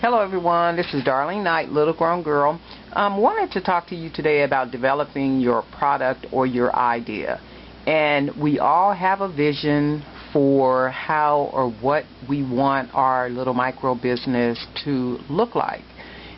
Hello everyone, this is Darlene Knight, Little Grown Girl. Wanted to talk to you today about developing your product or your idea. And we all have a vision for how or what we want our little micro business to look like.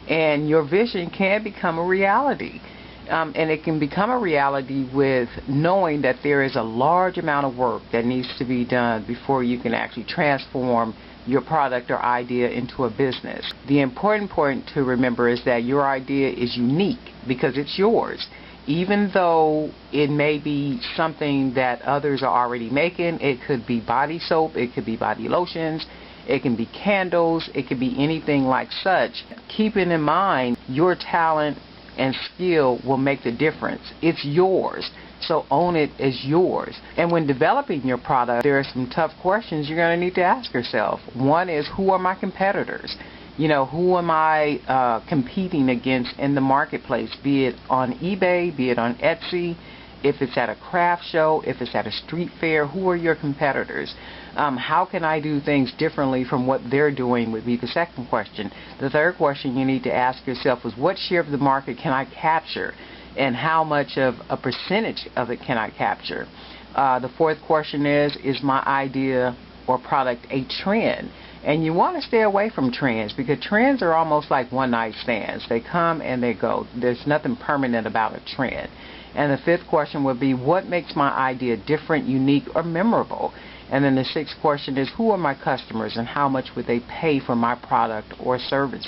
And your vision can become a reality. And it can become a reality with knowing that there is a large amount of work that needs to be done before you can actually transform your product or idea into a business. The important point to remember is that your idea is unique because it's yours. Even though it may be something that others are already making, it could be body soap, it could be body lotions, it can be candles, it could be anything like such. Keeping in mind your talent and skill will make the difference. It's yours. So own it as yours. And when developing your product, there are some tough questions you're going to need to ask yourself. One is, who are my competitors? You know, who am I competing against in the marketplace, be it on eBay, be it on Etsy, if it's at a craft show, if it's at a street fair, who are your competitors? How can I do things differently from what they're doing would be the second question. The third question you need to ask yourself is, what share of the market can I capture? And how much of a percentage of it can I capture? The fourth question is my idea or product a trend? And you want to stay away from trends because trends are almost like one-night stands. They come and they go. There's nothing permanent about a trend. And the fifth question would be, what makes my idea different, unique, or memorable? And then the sixth question is, who are my customers and how much would they pay for my product or service?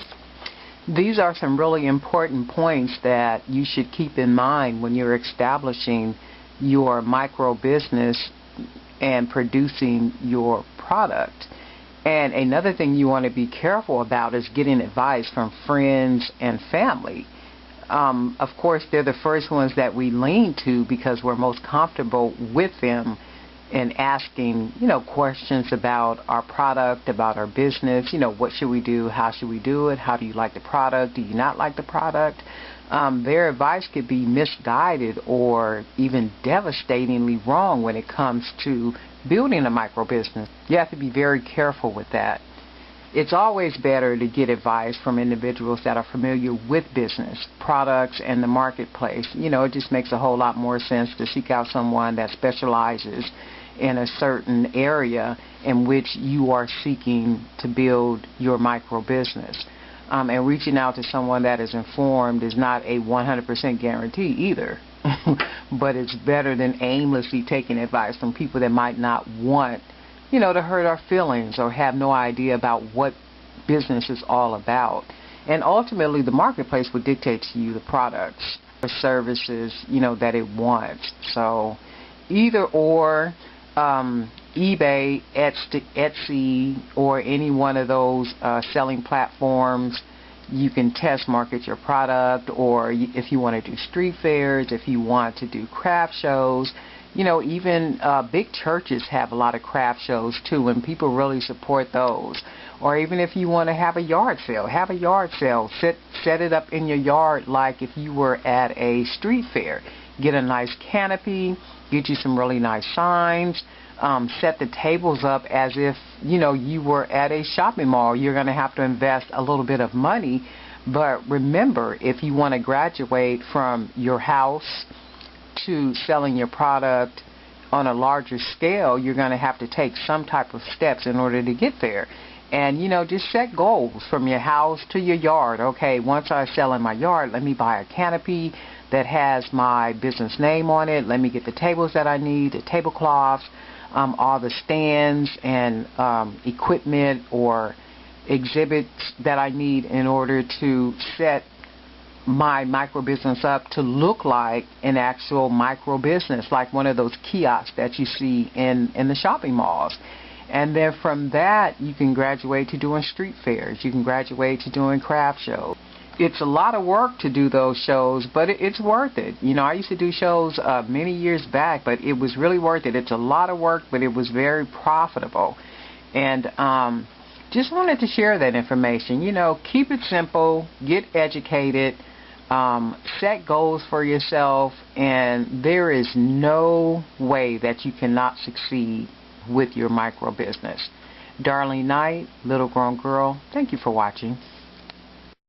These are some really important points that you should keep in mind when you're establishing your micro business and producing your product. And another thing you want to be careful about is getting advice from friends and family. Of course, they're the first ones that we lean to because we're most comfortable with them and asking, questions about our product, about our business. What should we do? How should we do it? How do you like the product? Do you not like the product? Their advice could be misguided or even devastatingly wrong when it comes to building a micro business. You have to be very careful with that. It's always better to get advice from individuals that are familiar with business, products, and the marketplace. It just makes a whole lot more sense to seek out someone that specializes in a certain area in which you are seeking to build your micro business. And reaching out to someone that is informed is not a 100% guarantee either. But it's better than aimlessly taking advice from people that might not want, to hurt our feelings or have no idea about what business is all about. And ultimately, the marketplace will dictate to you the products or services, that it wants. So either or, eBay, Etsy, or any one of those selling platforms, you can test market your product, or if you want to do street fairs, if you want to do craft shows, even big churches have a lot of craft shows too, and people really support those. Or even if you want to have a yard sale, have a yard sale. Set it up in your yard like if you were at a street fair. Get a nice canopy, get you some really nice signs, set the tables up as if, you were at a shopping mall. You're going to have to invest a little bit of money, but remember, if you want to graduate from your house to selling your product on a larger scale, you're going to have to take some type of steps in order to get there. And, just set goals from your house to your yard. Okay, once I sell in my yard, let me buy a canopy that has my business name on it. Let me get the tables that I need, the tablecloths, all the stands and equipment or exhibits that I need in order to set my micro business up to look like an actual micro business, like one of those kiosks that you see in the shopping malls. And then from that, you can graduate to doing street fairs. You can graduate to doing craft shows. It's a lot of work to do those shows, but it's worth it. I used to do shows many years back, but it was really worth it. It's a lot of work, but it was very profitable. And just wanted to share that information. Keep it simple, get educated, set goals for yourself, and there is no way that you cannot succeed with your micro business. Darlene Knight, Little Grown Girl, thank you for watching.